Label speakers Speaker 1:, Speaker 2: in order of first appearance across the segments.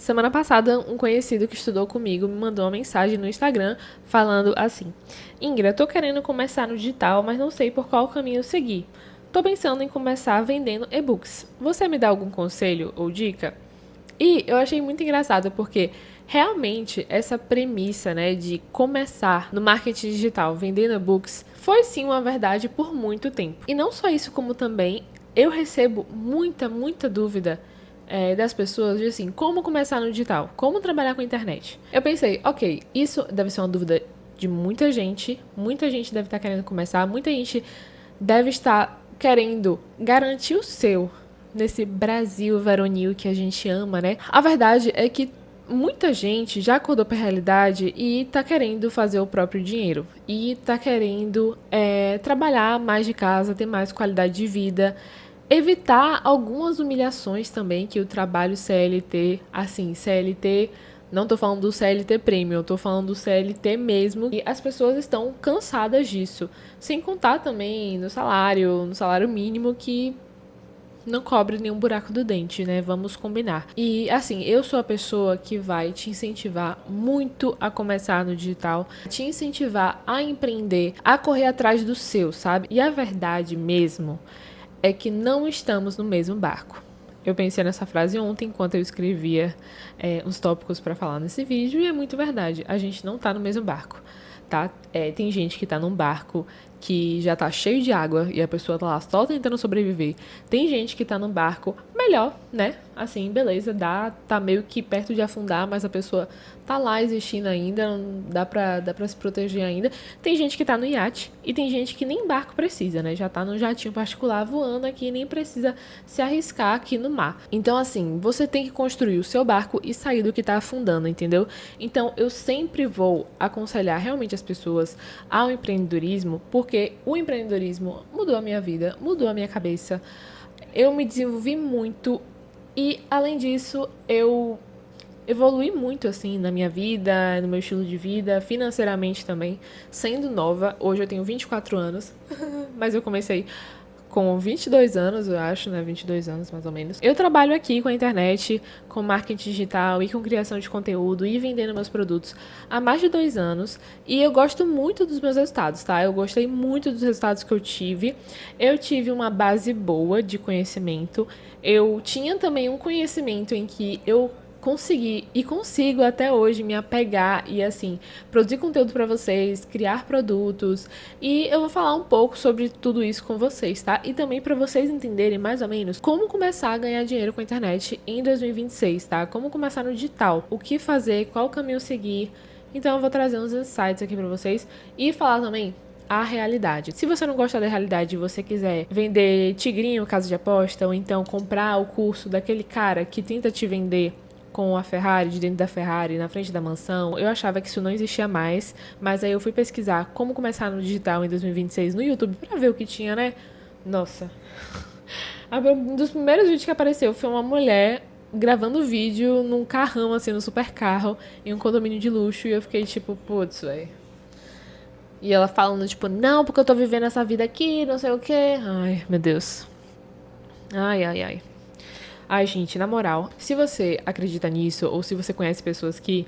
Speaker 1: Semana passada, um conhecido que estudou comigo me mandou uma mensagem no Instagram falando assim: Ingra, tô querendo começar no digital, mas não sei por qual caminho seguir. Tô pensando em começar vendendo e-books. Você me dá algum conselho ou dica? E eu achei muito engraçado porque realmente essa premissa, né, de começar no marketing digital vendendo e-books foi sim uma verdade por muito tempo. E não só isso, como também eu recebo muita dúvida das pessoas de assim, como começar no digital, como trabalhar com a internet. Eu pensei, ok, isso deve ser uma dúvida de muita gente deve estar querendo começar, muita gente deve estar querendo garantir o seu nesse Brasil varonil que a gente ama, né? A verdade é que muita gente já acordou para a realidade e tá querendo fazer o próprio dinheiro. E tá querendo trabalhar mais de casa, ter mais qualidade de vida, evitar algumas humilhações também que o trabalho CLT, assim, CLT, não tô falando do CLT Premium, eu tô falando do CLT mesmo, e as pessoas estão cansadas disso. Sem contar também no salário mínimo que não cobre nenhum buraco do dente, né? Vamos combinar. E assim, eu sou a pessoa que vai te incentivar muito a começar no digital, te incentivar a empreender, a correr atrás do seu, sabe? E a verdade mesmo é que não estamos no mesmo barco. Eu pensei nessa frase ontem enquanto eu escrevia uns tópicos para falar nesse vídeo e é muito verdade. A gente não tá no mesmo barco, tá? Tem gente que tá num barco que já tá cheio de água e a pessoa tá lá só tentando sobreviver. Tem gente que tá num barco melhor, né? Assim, beleza, tá meio que perto de afundar, mas a pessoa tá lá existindo ainda, dá pra se proteger ainda. Tem gente que tá no iate e tem gente que nem barco precisa, né? Já tá num jatinho particular voando aqui e nem precisa se arriscar aqui no mar. Então, assim, você tem que construir o seu barco e sair do que tá afundando, entendeu? Então, eu sempre vou aconselhar realmente as pessoas ao empreendedorismo, porque o empreendedorismo mudou a minha vida, mudou a minha cabeça. Eu me desenvolvi muito e, além disso, eu evolui muito, assim, na minha vida, no meu estilo de vida, financeiramente também. Sendo nova, hoje eu tenho 24 anos, mas eu comecei com 22 anos, eu acho, né? 22 anos, mais ou menos. Eu trabalho aqui com a internet, com marketing digital e com criação de conteúdo e vendendo meus produtos há mais de 2 anos. E eu gosto muito dos meus resultados, tá? Eu gostei muito dos resultados que eu tive. Eu tive uma base boa de conhecimento. Eu tinha também um conhecimento em que eu consegui e consigo até hoje me apegar e assim produzir conteúdo para vocês, criar produtos, e eu vou falar um pouco sobre tudo isso com vocês, tá? E também para vocês entenderem mais ou menos como começar a ganhar dinheiro com a internet em 2026, tá? Como começar no digital, o que fazer, qual caminho seguir. Então eu vou trazer uns insights aqui para vocês e falar também a realidade. Se você não gosta da realidade e você quiser vender tigrinho, casa de aposta, ou então comprar o curso daquele cara que tenta te vender com a Ferrari, de dentro da Ferrari, na frente da mansão, eu achava que isso não existia mais, mas aí eu fui pesquisar como começar no digital em 2026 no YouTube pra ver o que tinha, né? Nossa. Um dos primeiros vídeos que apareceu foi uma mulher gravando vídeo num carrão, assim, no super carro, em um condomínio de luxo, e eu fiquei tipo, putz, velho. E ela falando, tipo, não, porque eu tô vivendo essa vida aqui, não sei o quê. Ai, meu Deus. Ai. Ai, gente, na moral, se você acredita nisso, ou se você conhece pessoas que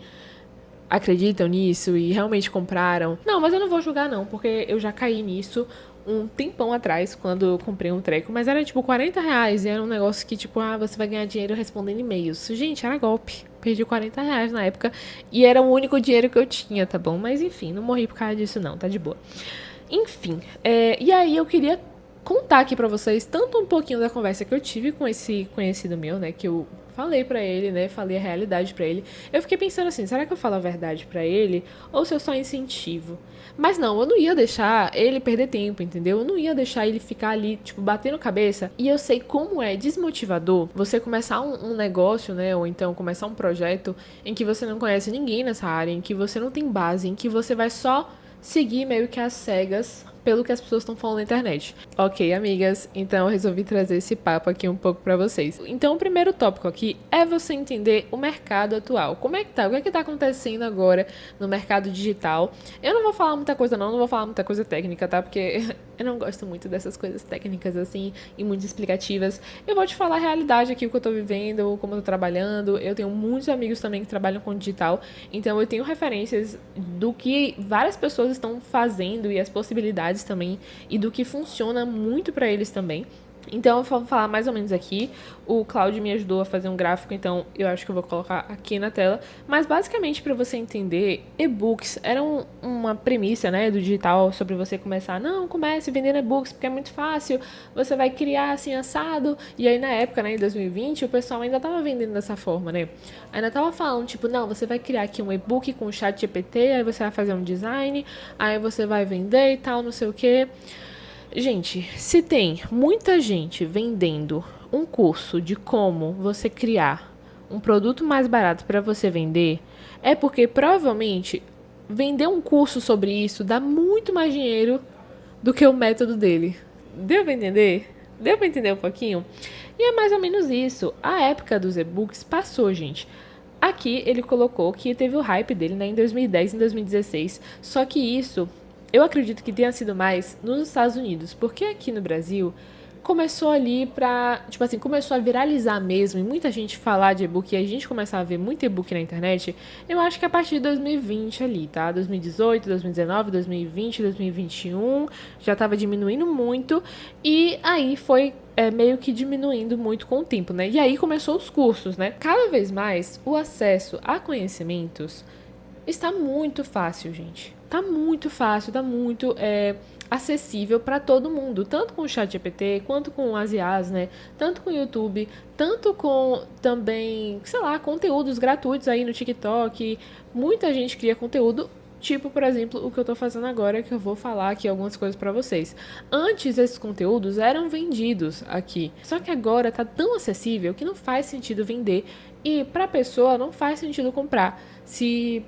Speaker 1: acreditam nisso e realmente compraram... Não, mas eu não vou julgar não, porque eu já caí nisso um tempão atrás, quando eu comprei um treco, mas era tipo R$ 40 e era um negócio que tipo, você vai ganhar dinheiro respondendo e-mails. Gente, era golpe. Perdi R$ 40 na época e era o único dinheiro que eu tinha, tá bom? Mas enfim, não morri por causa disso não, tá de boa. Enfim, e aí eu queria contar aqui pra vocês tanto um pouquinho da conversa que eu tive com esse conhecido meu, né, que eu falei pra ele, né, falei a realidade pra ele. Eu fiquei pensando assim, será que eu falo a verdade pra ele ou se eu só incentivo? Mas não, eu não ia deixar ele perder tempo, entendeu? Eu não ia deixar ele ficar ali, tipo, batendo cabeça. E eu sei como é desmotivador você começar um negócio, né, ou então começar um projeto em que você não conhece ninguém nessa área, em que você não tem base, em que você vai só seguir meio que às cegas pelo que as pessoas estão falando na internet. Ok, amigas, então eu resolvi trazer esse papo aqui um pouco pra vocês. Então, o primeiro tópico aqui é você entender o mercado atual. Como é que tá? O que é que tá acontecendo agora no mercado digital? Eu não vou falar muita coisa não vou falar muita coisa técnica, tá? Porque Eu não gosto muito dessas coisas técnicas assim e muito explicativas. Eu vou te falar a realidade aqui, o que eu tô vivendo, como eu tô trabalhando. Eu tenho muitos amigos também que trabalham com digital, então eu tenho referências do que várias pessoas estão fazendo e as possibilidades também e do que funciona muito pra eles também. Então eu vou falar mais ou menos aqui. O Claudio me ajudou a fazer um gráfico, então eu acho que eu vou colocar aqui na tela. Mas basicamente para você entender, e-books eram uma premissa, né, do digital sobre você começar. Não, comece vendendo e-books porque é muito fácil. Você vai criar assim assado. E aí na época, né, em 2020, o pessoal ainda tava vendendo dessa forma, né? Ainda tava falando tipo, não, você vai criar aqui um e-book com o chat GPT, aí você vai fazer um design, aí você vai vender e tal, não sei o quê. Gente, se tem muita gente vendendo um curso de como você criar um produto mais barato para você vender, é porque provavelmente vender um curso sobre isso dá muito mais dinheiro do que o método dele. Deu pra entender? Deu pra entender um pouquinho? E é mais ou menos isso. A época dos e-books passou, gente. Aqui ele colocou que teve o hype dele, né, em 2010 e em 2016. Só que isso, eu acredito que tenha sido mais nos Estados Unidos, porque aqui no Brasil começou ali pra, tipo assim, começou a viralizar mesmo e muita gente falar de e-book e a gente começar a ver muito e-book na internet, eu acho que a partir de 2020 ali, tá? 2018, 2019, 2020, 2021, já tava diminuindo muito e aí foi meio que diminuindo muito com o tempo, né? E aí começou os cursos, né? Cada vez mais o acesso a conhecimentos está muito fácil, gente. Tá muito fácil, tá muito acessível para todo mundo, tanto com o ChatGPT, quanto com as IAs, né? Tanto com o YouTube, tanto com também, sei lá, conteúdos gratuitos aí no TikTok. Muita gente cria conteúdo, tipo, por exemplo, o que eu tô fazendo agora, que eu vou falar aqui algumas coisas para vocês. Antes, esses conteúdos eram vendidos aqui, só que agora tá tão acessível que não faz sentido vender e pra pessoa não faz sentido comprar. Se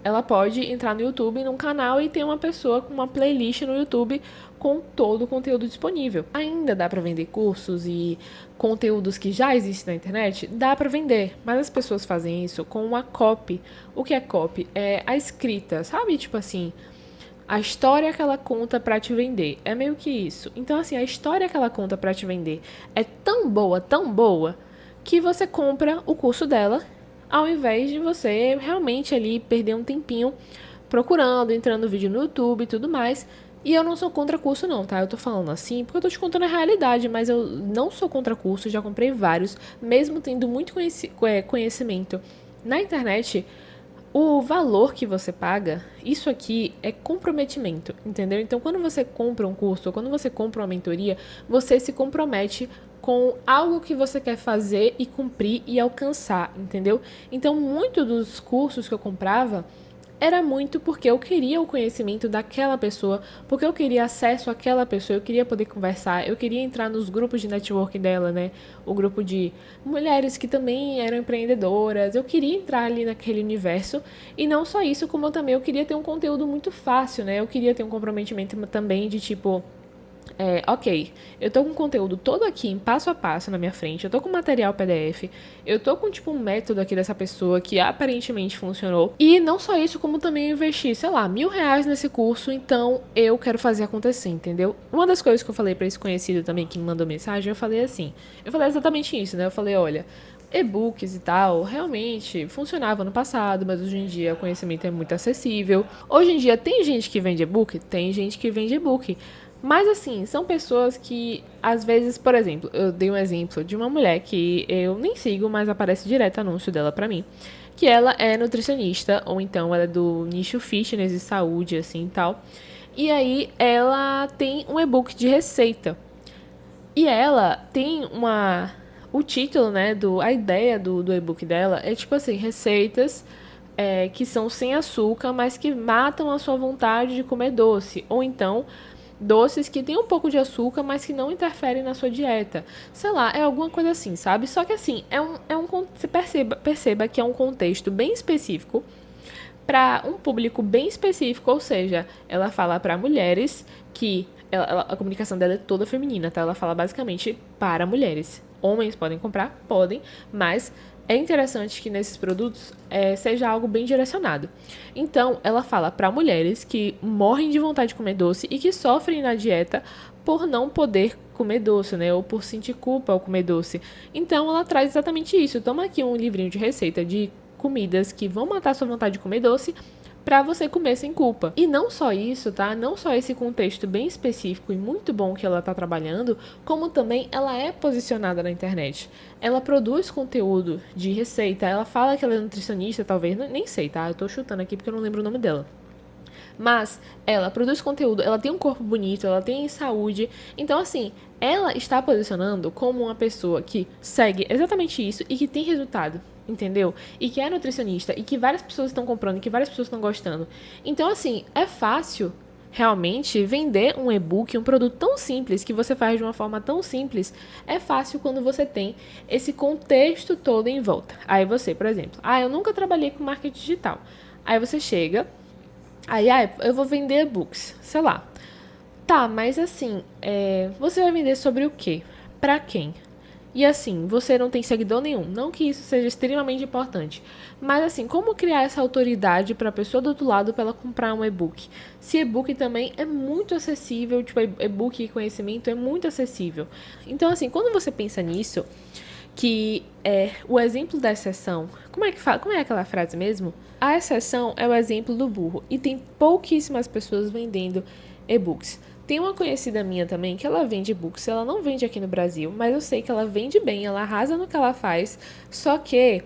Speaker 1: ela pode entrar no YouTube, num canal e ter uma pessoa com uma playlist no YouTube com todo o conteúdo disponível. Ainda dá para vender cursos e conteúdos que já existem na internet? Dá para vender, mas as pessoas fazem isso com uma copy. O que é copy? É a escrita, sabe? Tipo assim, a história que ela conta para te vender. É meio que isso. Então, assim, a história que ela conta para te vender é tão boa, que você compra o curso dela ao invés de você realmente ali perder um tempinho procurando, entrando no vídeo no YouTube e tudo mais. E eu não sou contra curso não, tá? Eu tô falando assim porque eu tô te contando a realidade, mas eu não sou contra curso, já comprei vários, mesmo tendo muito conhecimento na internet. O valor que você paga, isso aqui é comprometimento, entendeu? Então, quando você compra um curso ou quando você compra uma mentoria, você se compromete com algo que você quer fazer e cumprir e alcançar, entendeu? Então, muito dos cursos que eu comprava era muito porque eu queria o conhecimento daquela pessoa, porque eu queria acesso àquela pessoa, eu queria poder conversar, eu queria entrar nos grupos de networking dela, né? O grupo de mulheres que também eram empreendedoras, eu queria entrar ali naquele universo, e não só isso, como eu queria ter um conteúdo muito fácil, né? Eu queria ter um comprometimento também de tipo, ok, eu tô com o conteúdo todo aqui, em passo a passo na minha frente, eu tô com material PDF, eu tô com, tipo, um método aqui dessa pessoa que aparentemente funcionou. E não só isso, como também eu investi, sei lá, R$ 1.000 nesse curso, então eu quero fazer acontecer, entendeu? Uma das coisas que eu falei pra esse conhecido também que me mandou mensagem, eu falei assim, eu falei exatamente isso, né? Eu falei, olha, e-books e tal, realmente funcionava no passado, mas hoje em dia o conhecimento é muito acessível. Hoje em dia tem gente que vende e-book? Tem gente que vende e-book. Mas assim, são pessoas que, às vezes, por exemplo, eu dei um exemplo de uma mulher que eu nem sigo, mas aparece direto anúncio dela pra mim. Que ela é nutricionista, ou então ela é do nicho fitness e saúde, assim e tal. E aí ela tem um e-book de receita. E ela tem uma. O título, né? A ideia do e-book dela é tipo assim, receitas que são sem açúcar, mas que matam a sua vontade de comer doce. Ou então doces que tem um pouco de açúcar, mas que não interferem na sua dieta. Sei lá, é alguma coisa assim, sabe? Só que assim, você perceba que é um contexto bem específico para um público bem específico, ou seja, ela fala para mulheres que a comunicação dela é toda feminina, tá? Ela fala basicamente para mulheres. Homens podem comprar? Podem, mas é interessante que nesses produtos seja algo bem direcionado. Então, ela fala para mulheres que morrem de vontade de comer doce e que sofrem na dieta por não poder comer doce, né? Ou por sentir culpa ao comer doce. Então, ela traz exatamente isso. Toma aqui um livrinho de receita de comidas que vão matar sua vontade de comer doce para você comer sem culpa. E não só isso, tá? Não só esse contexto bem específico e muito bom que ela tá trabalhando, como também ela é posicionada na internet. Ela produz conteúdo de receita, ela fala que ela é nutricionista, talvez, nem sei, tá? Eu tô chutando aqui porque eu não lembro o nome dela. Mas ela produz conteúdo, ela tem um corpo bonito, ela tem saúde. Então, assim, ela está posicionando como uma pessoa que segue exatamente isso e que tem resultado, entendeu? E que é nutricionista e que várias pessoas estão comprando e que várias pessoas estão gostando. Então, assim, é fácil realmente vender um e-book, um produto tão simples que você faz de uma forma tão simples, é fácil quando você tem esse contexto todo em volta. Aí você, por exemplo, eu nunca trabalhei com marketing digital. Aí você chega, eu vou vender e-books, sei lá. Tá, mas assim, você vai vender sobre o quê? Pra quem? E assim, você não tem seguidor nenhum. Não que isso seja extremamente importante. Mas assim, como criar essa autoridade para a pessoa do outro lado para ela comprar um e-book? Se e-book também é muito acessível, tipo, e-book e conhecimento é muito acessível. Então assim, quando você pensa nisso, que o exemplo da exceção, como é aquela frase mesmo? A exceção é o exemplo do burro. E tem pouquíssimas pessoas vendendo e-books. Tem uma conhecida minha também que ela vende e-books, ela não vende aqui no Brasil, mas eu sei que ela vende bem, ela arrasa no que ela faz, só que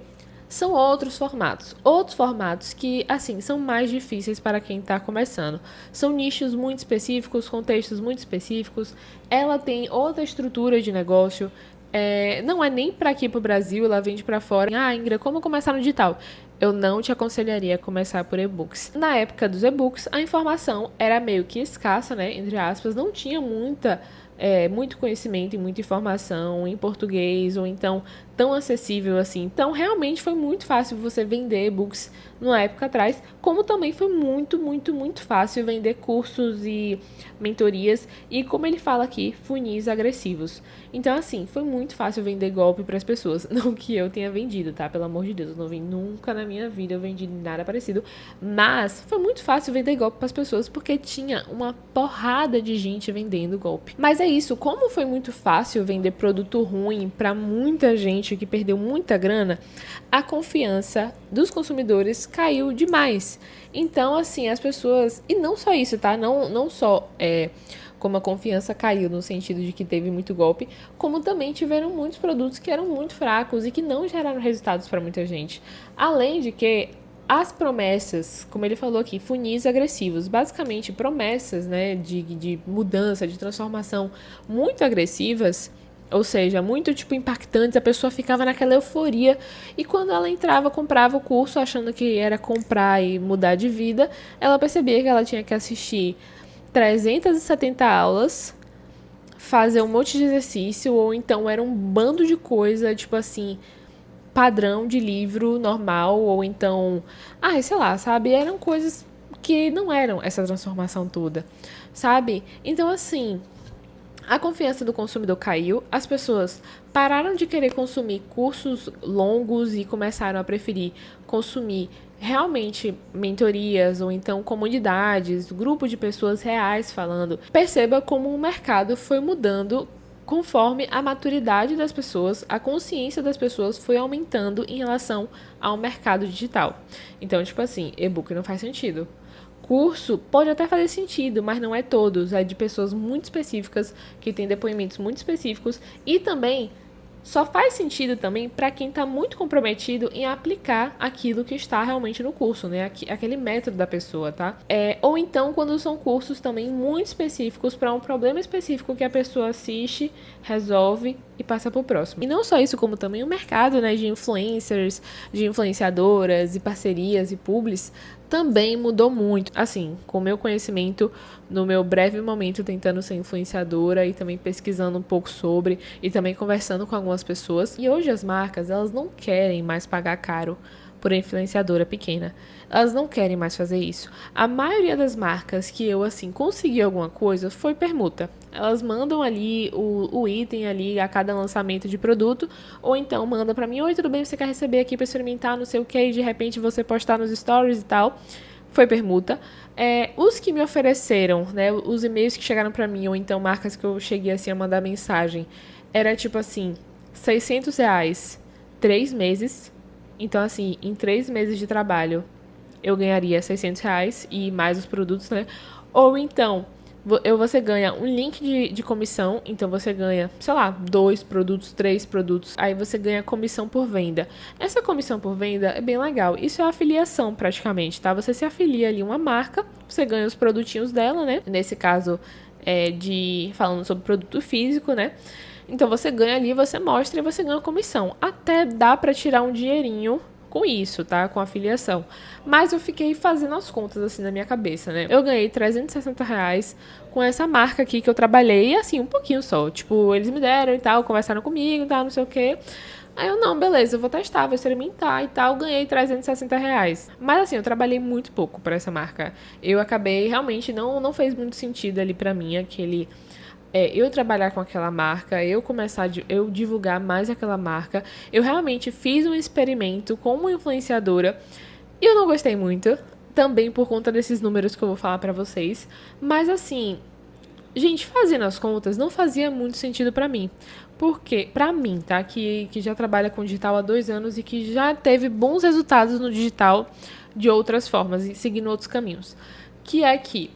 Speaker 1: são outros formatos que, assim, são mais difíceis para quem está começando. São nichos muito específicos, contextos muito específicos, ela tem outra estrutura de negócio, não é nem para aqui pro Brasil, ela vende para fora. Ingrid, como começar no digital? Eu não te aconselharia a começar por e-books. Na época dos e-books, a informação era meio que escassa, né? Entre aspas, não tinha muito conhecimento e muita informação em português, ou então tão acessível assim. Então, realmente foi muito fácil você vender e-books numa época atrás, como também foi muito, muito, muito fácil vender cursos e mentorias e, como ele fala aqui, funis agressivos. Então, assim, foi muito fácil vender golpe para as pessoas. Não que eu tenha vendido, tá? Pelo amor de Deus, eu não vendi nunca na minha vida, eu vendi nada parecido. Mas foi muito fácil vender golpe para as pessoas porque tinha uma porrada de gente vendendo golpe. Mas é isso, como foi muito fácil vender produto ruim para muita gente que perdeu muita grana, a confiança dos consumidores caiu demais. Então, assim, as pessoas... E não só isso, tá? Não só como a confiança caiu no sentido de que teve muito golpe, como também tiveram muitos produtos que eram muito fracos e que não geraram resultados para muita gente. Além de que as promessas, como ele falou aqui, funis agressivos, basicamente promessas, né, de mudança, de transformação muito agressivas, ou seja, muito tipo impactantes, a pessoa ficava naquela euforia e quando ela entrava, comprava o curso achando que era comprar e mudar de vida, ela percebia que ela tinha que assistir 370 aulas, fazer um monte de exercício, ou então era um bando de coisa, tipo assim, padrão de livro normal, ou então, sei lá, sabe? Eram coisas que não eram essa transformação toda, sabe? Então, assim, a confiança do consumidor caiu, as pessoas pararam de querer consumir cursos longos e começaram a preferir consumir realmente mentorias ou então comunidades, grupo de pessoas reais falando. Perceba como o mercado foi mudando conforme a maturidade das pessoas, a consciência das pessoas foi aumentando em relação ao mercado digital. Então, tipo assim, e-book não faz sentido. Curso pode até fazer sentido, mas não é todos. É de pessoas muito específicas, que têm depoimentos muito específicos. E também, só faz sentido também para quem está muito comprometido em aplicar aquilo que está realmente no curso, né? Aquele método da pessoa, tá? Ou então, quando são cursos também muito específicos para um problema específico que a pessoa assiste, resolve e passa para o próximo. E não só isso, como também o mercado, né, de influencers, de influenciadoras e parcerias e publis também mudou muito. Assim, com o meu conhecimento, no meu breve momento tentando ser influenciadora e também pesquisando um pouco sobre e também conversando com algumas pessoas. E hoje as marcas, elas não querem mais pagar caro por influenciadora pequena. Elas não querem mais fazer isso. A maioria das marcas que eu, assim, consegui alguma coisa foi permuta. Elas mandam ali o item ali a cada lançamento de produto, ou então manda pra mim, oi, tudo bem, você quer receber aqui pra experimentar, não sei o que, e de repente você postar nos stories e tal. Foi permuta. Os que me ofereceram, né, os e-mails que chegaram pra mim, ou então marcas que eu cheguei assim a mandar mensagem, era tipo assim, R$ 600, 3 meses. Então, assim, em 3 meses de trabalho, eu ganharia R$ 600 e mais os produtos, né? Ou então, você ganha um link de comissão, então você ganha, sei lá, 2 produtos, 3 produtos, aí você ganha comissão por venda. Essa comissão por venda é bem legal, isso é afiliação praticamente, tá? Você se afilia ali uma marca, você ganha os produtinhos dela, né? Nesse caso, falando sobre produto físico, né? Então você ganha ali, você mostra e você ganha comissão. Até dá pra tirar um dinheirinho com isso, tá? Com a afiliação. Mas eu fiquei fazendo as contas assim na minha cabeça, né? Eu ganhei R$ 360 com essa marca aqui que eu trabalhei, assim, um pouquinho só. Tipo, eles me deram e tal, conversaram comigo e tal, não sei o quê. Aí eu, não, beleza, eu vou testar, vou experimentar e tal. Ganhei R$ 360. Mas assim, eu trabalhei muito pouco pra essa marca. Eu acabei, realmente, não fez muito sentido ali pra mim, eu trabalhar com aquela marca, eu divulgar mais aquela marca. Eu realmente fiz um experimento como influenciadora e eu não gostei muito, também por conta desses números que eu vou falar pra vocês. Mas assim, gente, fazendo as contas, não fazia muito sentido pra mim. Porque, pra mim, tá? Que já trabalha com digital há 2 anos e que já teve bons resultados no digital de outras formas e seguindo outros caminhos. Que é que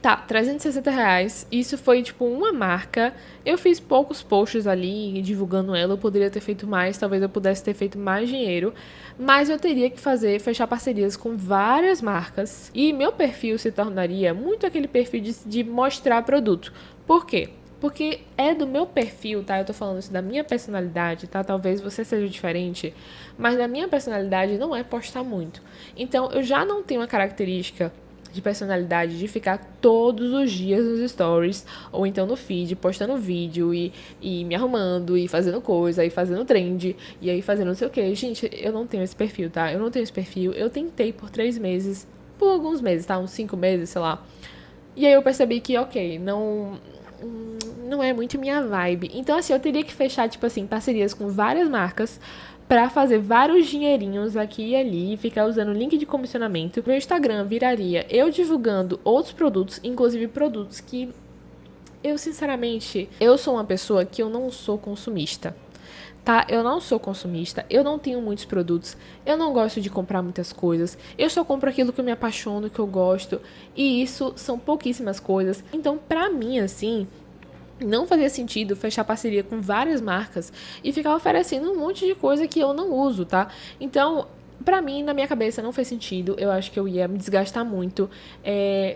Speaker 1: tá, R$ 360. Isso foi, tipo, uma marca. Eu fiz poucos posts ali divulgando ela. Eu poderia ter feito mais. Talvez eu pudesse ter feito mais dinheiro. Mas eu teria que fechar parcerias com várias marcas. E meu perfil se tornaria muito aquele perfil de mostrar produto. Por quê? Porque é do meu perfil, tá? Eu tô falando isso da minha personalidade, tá? Talvez você seja diferente. Mas da minha personalidade não é postar muito. Então, eu já não tenho a característica de personalidade de ficar todos os dias nos stories ou então no feed postando vídeo e me arrumando e fazendo coisa e fazendo trend e aí fazendo não sei o que. Gente, eu não tenho esse perfil, tá? Eu não tenho esse perfil. Eu tentei por 3 meses, por alguns meses, tá? Uns 5 meses, sei lá. E aí eu percebi que, ok, não é muito minha vibe. Então, assim, eu teria que fechar, tipo assim, parcerias com várias marcas pra fazer vários dinheirinhos aqui e ali, ficar usando link de comissionamento. Meu Instagram viraria eu divulgando outros produtos, inclusive produtos que eu, sinceramente, eu sou uma pessoa que eu não sou consumista. Tá? Eu não sou consumista, eu não tenho muitos produtos, eu não gosto de comprar muitas coisas, eu só compro aquilo que eu me apaixono, que eu gosto, e isso são pouquíssimas coisas. Então, pra mim, assim, não fazia sentido fechar parceria com várias marcas e ficar oferecendo um monte de coisa que eu não uso, tá? Então, pra mim, na minha cabeça, não fez sentido. Eu acho que eu ia me desgastar muito.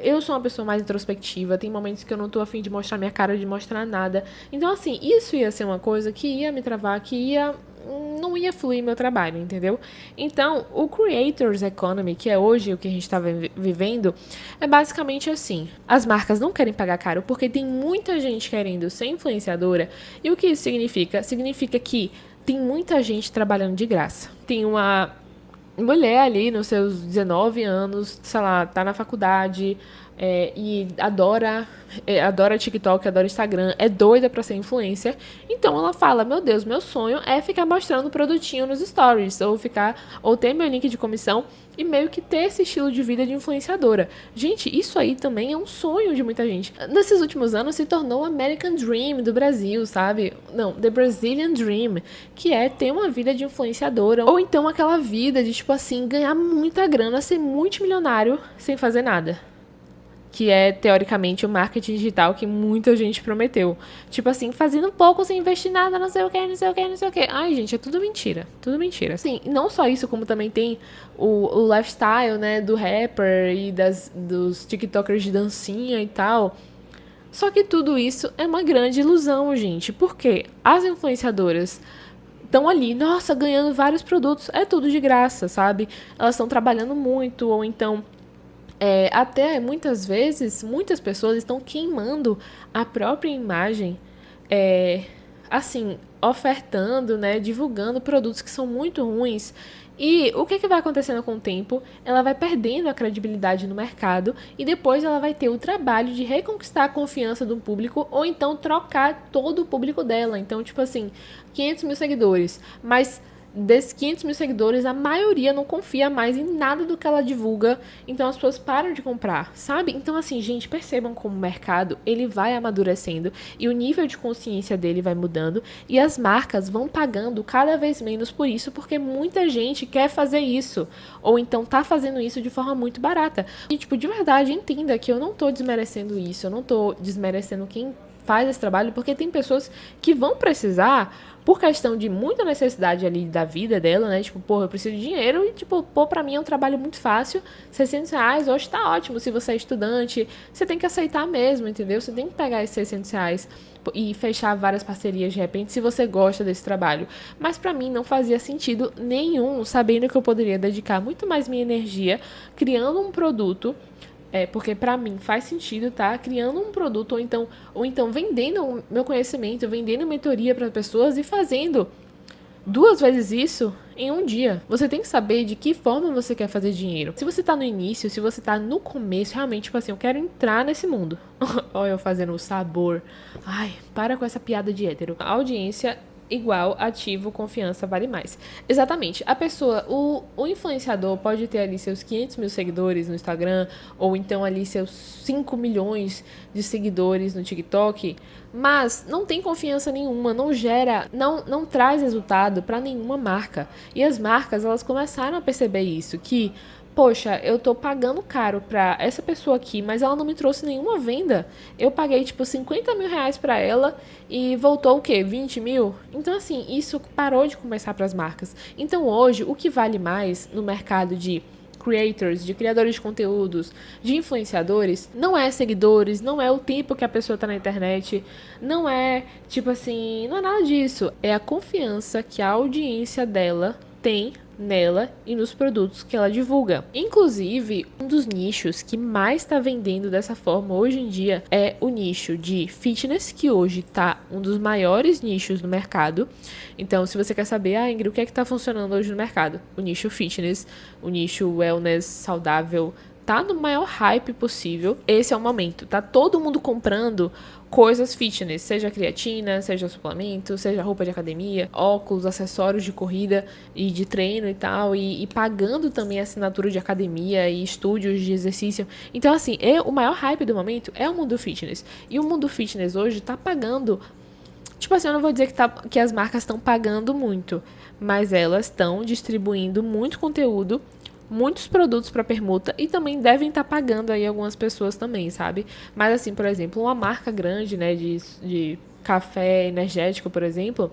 Speaker 1: Eu sou uma pessoa mais introspectiva. Tem momentos que eu não tô afim de mostrar minha cara, de mostrar nada. Então, assim, isso ia ser uma coisa que ia me travar, não ia fluir meu trabalho, entendeu? Então, o Creators Economy, que é hoje o que a gente tá vivendo, é basicamente assim. As marcas não querem pagar caro porque tem muita gente querendo ser influenciadora. E o que isso significa? Significa que tem muita gente trabalhando de graça. Tem uma mulher ali nos seus 19 anos, sei lá, tá na faculdade e adora TikTok, adora Instagram, é doida pra ser influencer. Então ela fala, meu Deus, meu sonho é ficar mostrando produtinho nos stories, ou ter meu link de comissão e meio que ter esse estilo de vida de influenciadora. Gente, isso aí também é um sonho de muita gente. Nesses últimos anos se tornou o American Dream do Brasil, sabe? Não, The Brazilian Dream, que é ter uma vida de influenciadora, ou então aquela vida de, tipo assim, ganhar muita grana, ser multimilionário sem fazer nada. Que é, teoricamente, o marketing digital que muita gente prometeu. Tipo assim, fazendo pouco sem investir nada, não sei o que, não sei o que, não sei o que. Ai, gente, é tudo mentira. Tudo mentira. Assim, não só isso, como também tem o lifestyle, né, do rapper e dos tiktokers de dancinha e tal. Só que tudo isso é uma grande ilusão, gente. Porque as influenciadoras estão ali, nossa, ganhando vários produtos. É tudo de graça, sabe? Elas estão trabalhando muito, ou então até muitas vezes, muitas pessoas estão queimando a própria imagem, assim, ofertando, né, divulgando produtos que são muito ruins E o que vai acontecendo com o tempo? Ela vai perdendo a credibilidade no mercado e depois ela vai ter o trabalho de reconquistar a confiança do público ou então trocar todo o público dela. Então, tipo assim, 500 mil seguidores, mas desses 500 mil seguidores, a maioria não confia mais em nada do que ela divulga, então as pessoas param de comprar, sabe? Então, assim, gente, percebam como o mercado, ele vai amadurecendo e o nível de consciência dele vai mudando e as marcas vão pagando cada vez menos por isso, porque muita gente quer fazer isso, ou então tá fazendo isso de forma muito barata. E, tipo, de verdade, entenda que eu não tô desmerecendo isso, eu não tô desmerecendo quem faz esse trabalho, porque tem pessoas que vão precisar por questão de muita necessidade ali da vida dela, né? Tipo, porra, eu preciso de dinheiro e, tipo, pô, pra mim é um trabalho muito fácil. R$ 600 hoje tá ótimo. Se você é estudante, você tem que aceitar mesmo, entendeu? Você tem que pegar esses R$ 600 e fechar várias parcerias de repente, se você gosta desse trabalho. Mas pra mim não fazia sentido nenhum, sabendo que eu poderia dedicar muito mais minha energia criando um produto. Porque pra mim faz sentido, tá? Criando um produto ou então vendendo o meu conhecimento, vendendo mentoria para pessoas e fazendo 2 vezes isso em um dia. Você tem que saber de que forma você quer fazer dinheiro. Se você tá no início, se você tá no começo, realmente, tipo assim, eu quero entrar nesse mundo. Olha eu fazendo o sabor. Ai, para com essa piada de hétero. A audiência igual ativo, confiança vale mais. Exatamente. A pessoa, o influenciador pode ter ali seus 500 mil seguidores no Instagram, ou então ali seus 5 milhões de seguidores no TikTok, mas não tem confiança nenhuma, não gera, não traz resultado para nenhuma marca. E as marcas, elas começaram a perceber isso, que poxa, eu tô pagando caro pra essa pessoa aqui, mas ela não me trouxe nenhuma venda. Eu paguei, tipo, R$ 50 mil pra ela e voltou o quê? 20 mil? Então, assim, isso parou de começar pras marcas. Então, hoje, o que vale mais no mercado de creators, de criadores de conteúdos, de influenciadores, não é seguidores, não é o tempo que a pessoa tá na internet, não é, tipo assim, não é nada disso. É a confiança que a audiência dela tem nela e nos produtos que ela divulga. Inclusive, um dos nichos que mais está vendendo dessa forma hoje em dia é o nicho de fitness, que hoje está um dos maiores nichos no mercado. Então, se você quer saber, Ingrid, o que é que está funcionando hoje no mercado? O nicho fitness, o nicho wellness saudável, tá no maior hype possível. Esse é o momento. Tá todo mundo comprando coisas fitness, seja creatina, seja suplemento, seja roupa de academia, óculos, acessórios de corrida e de treino e tal, e pagando também assinatura de academia e estúdios de exercício. Então, assim, o maior hype do momento é o mundo fitness. E o mundo fitness hoje tá pagando. Tipo assim, eu não vou dizer que as marcas estão pagando muito, mas elas estão distribuindo muito conteúdo, muitos produtos para permuta e também devem estar pagando aí algumas pessoas também, sabe? Mas assim, por exemplo, uma marca grande, né, de café energético, por exemplo,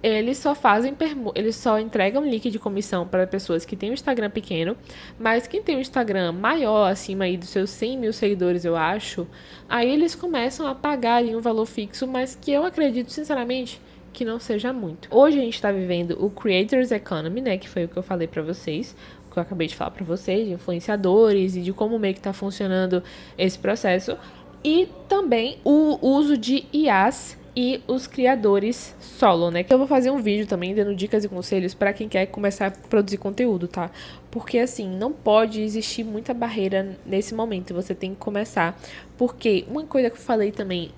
Speaker 1: eles só fazem eles só entregam link de comissão para pessoas que têm um Instagram pequeno, mas quem tem um Instagram maior, acima aí dos seus 100 mil seguidores, eu acho, aí eles começam a pagar ali um valor fixo, mas que eu acredito, sinceramente, que não seja muito. Hoje a gente está vivendo o Creators Economy, né, que foi o que eu falei para vocês, que eu acabei de falar para vocês, de influenciadores e de como meio que tá funcionando esse processo. E também o uso de IAs e os criadores solo, né? Que eu vou fazer um vídeo também dando dicas e conselhos para quem quer começar a produzir conteúdo, tá? Porque, assim, não pode existir muita barreira nesse momento. Você tem que começar. Porque uma coisa que eu falei também,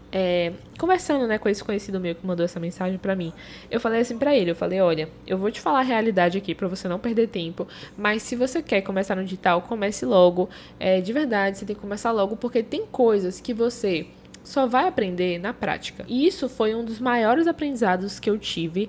Speaker 1: conversando, né, com esse conhecido meu que mandou essa mensagem pra mim, eu falei assim pra ele, eu falei, olha, eu vou te falar a realidade aqui pra você não perder tempo, mas se você quer começar no digital, comece logo. De verdade, você tem que começar logo, porque tem coisas que você só vai aprender na prática. E isso foi um dos maiores aprendizados que eu tive